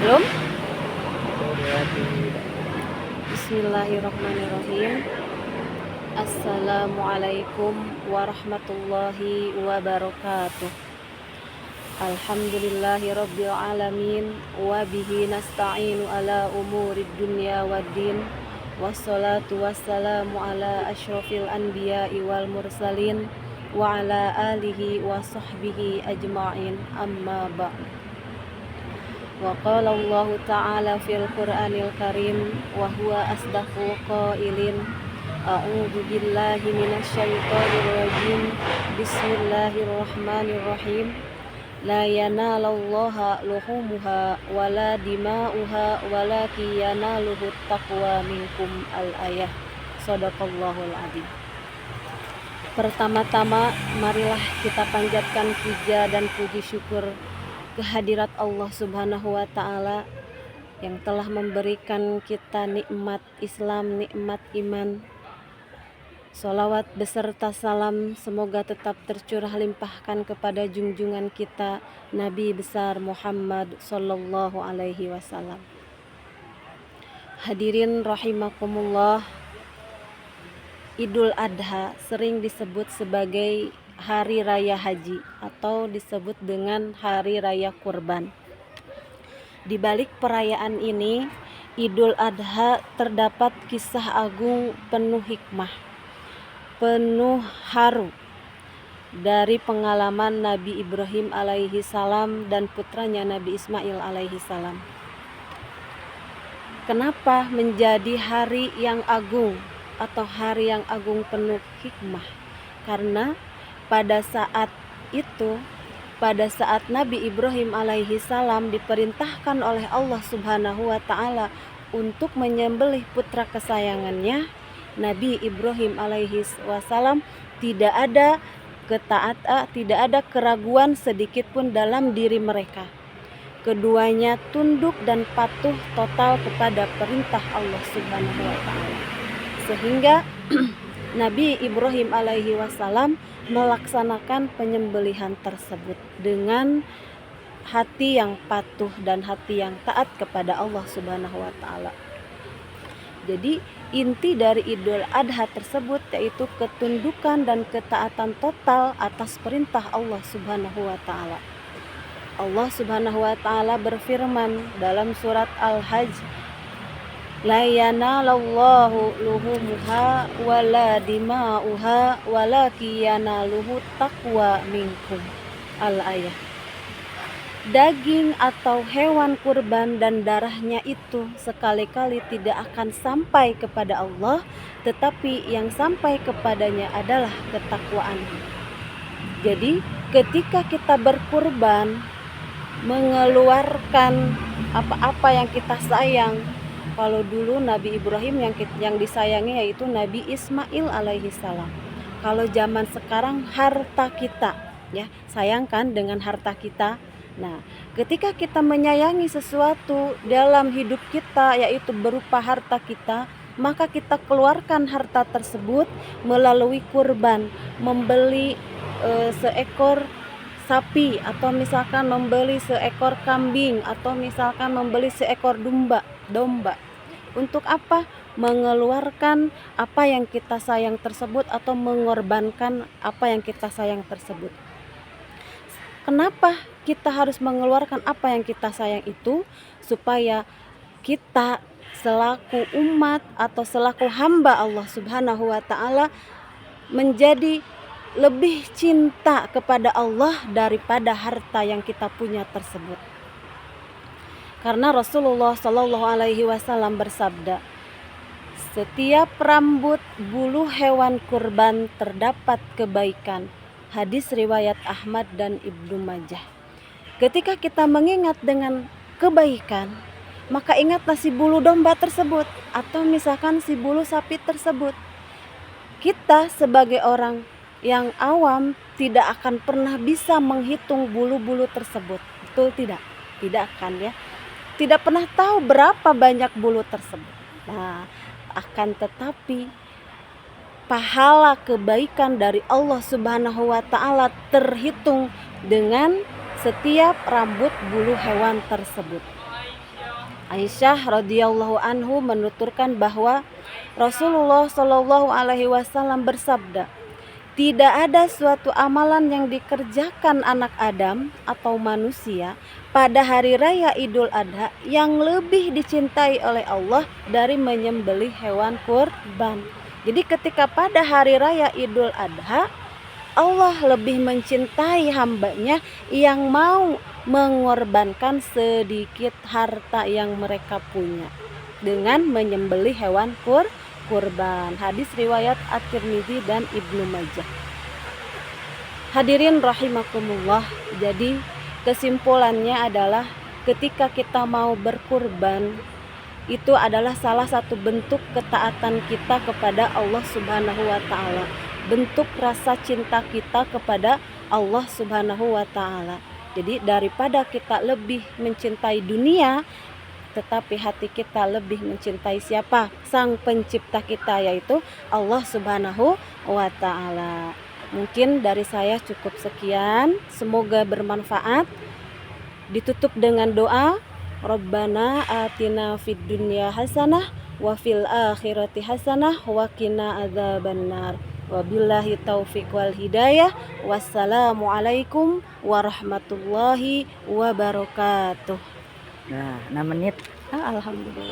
Belum? Bismillahirrahmanirrahim. Assalamualaikum warahmatullahi wabarakatuh. Alhamdulillahi rabbil alamin. Wa bihi nasta'inu ala umurid dunya waddin. Wassalatu wassalamu ala asyrafil anbiya'i wal mursalin. Wa ala alihi wa sahbihi ajma'in. Amma ba'd. Wa qala Allah ta'ala fil Qur'anil Karim wa huwa asdaqul qailin. A'udzu billahi minasyaitonir rajim. Bismillahirrahmanirrahim. La yanalallaha luhumuha wala dima'uha walakin yanaluhut taqwa minkum al-ayah. Shadaqallahul adzim. Pertama-tama marilah kita panjatkan puja dan puji syukur kehadirat Allah Subhanahu wa Ta'ala yang telah memberikan kita nikmat Islam, nikmat iman. Sholawat beserta salam semoga tetap tercurah limpahkan kepada junjungan kita Nabi besar Muhammad sallallahu alaihi wasallam. Hadirin rahimakumullah, Idul Adha sering disebut sebagai Hari Raya Haji atau disebut dengan Hari Raya Kurban. Di balik perayaan ini, Idul Adha, terdapat kisah agung penuh hikmah, penuh haru dari pengalaman Nabi Ibrahim alaihi salam dan putranya Nabi Ismail alaihi salam. Kenapa menjadi hari yang agung atau hari yang agung penuh hikmah? Karena pada saat itu, pada saat Nabi Ibrahim alaihi salam diperintahkan oleh Allah Subhanahu wa Ta'ala untuk menyembelih putra kesayangannya, Nabi Ibrahim alaihi wasallam tidak ada tidak ada keraguan sedikit pun dalam diri mereka. Keduanya tunduk dan patuh total kepada perintah Allah Subhanahu wa Ta'ala. Sehingga Nabi Ibrahim alaihi wasallam melaksanakan penyembelihan tersebut dengan hati yang patuh dan hati yang taat kepada Allah Subhanahu wa Ta'ala. Jadi inti dari Idul Adha tersebut yaitu ketundukan dan ketaatan total atas perintah Allah Subhanahu wa Ta'ala. Allah Subhanahu wa Ta'ala berfirman dalam surat Al-Hajj, la yanalallahu luhumuha wala dima'uha walakin yanaluhu taqwa minkum al-ayah. Daging atau hewan kurban dan darahnya itu sekali-kali tidak akan sampai kepada Allah, tetapi yang sampai kepadanya adalah ketakwaan. Jadi ketika kita berkurban, mengeluarkan apa-apa yang kita sayang. Kalau dulu Nabi Ibrahim yang disayangi yaitu Nabi Ismail alaihi salam. Kalau zaman sekarang harta kita, ya, sayangkan dengan harta kita. Nah, ketika kita menyayangi sesuatu dalam hidup kita yaitu berupa harta kita, maka kita keluarkan harta tersebut melalui kurban, membeli seekor sapi atau misalkan membeli seekor kambing atau misalkan membeli seekor domba. Untuk apa? Mengeluarkan apa yang kita sayang tersebut atau mengorbankan apa yang kita sayang tersebut. Kenapa kita harus mengeluarkan apa yang kita sayang itu? Supaya kita selaku umat atau selaku hamba Allah Subhanahu wa Ta'ala menjadi lebih cinta kepada Allah daripada harta yang kita punya tersebut. Karena Rasulullah Shallallahu alaihi wasallam bersabda, setiap rambut bulu hewan kurban terdapat kebaikan. Hadis riwayat Ahmad dan Ibnu Majah. Ketika kita mengingat dengan kebaikan, maka ingatlah si bulu domba tersebut atau misalkan si bulu sapi tersebut. Kita sebagai orang yang awam tidak akan pernah bisa menghitung bulu-bulu tersebut. Betul tidak? Tidak akan, ya. Tidak pernah tahu berapa banyak bulu tersebut. Nah, akan tetapi pahala kebaikan dari Allah Subhanahu wa Ta'ala terhitung dengan setiap rambut bulu hewan tersebut. Aisyah radhiyallahu anhu menuturkan bahwa Rasulullah Shallallahu alaihi wasallam bersabda, tidak ada suatu amalan yang dikerjakan anak Adam atau manusia pada hari raya Idul Adha yang lebih dicintai oleh Allah dari menyembelih hewan kurban. Jadi ketika pada hari raya Idul Adha, Allah lebih mencintai hambanya yang mau mengorbankan sedikit harta yang mereka punya dengan menyembelih hewan kurban. Hadis riwayat At-Tirmidzi dan Ibnu Majah. Hadirin rahimakumullah. Jadi kesimpulannya adalah ketika kita mau berkurban, itu adalah salah satu bentuk ketaatan kita kepada Allah Subhanahu wa taala. Bentuk rasa cinta kita kepada Allah Subhanahu wa taala. Jadi daripada kita lebih mencintai dunia, tetapi hati kita lebih mencintai siapa? Sang pencipta kita, yaitu Allah Subhanahu wa taala. Mungkin dari saya cukup sekian. Semoga bermanfaat. Ditutup dengan doa, Rabbana atina fid dunya hasanah wa fil akhirati hasanah wa qina adzabannar. Wabillahi taufiq wal hidayah. Wassalamualaikum warahmatullahi wabarakatuh. Nah, 6 menit. Alhamdulillah.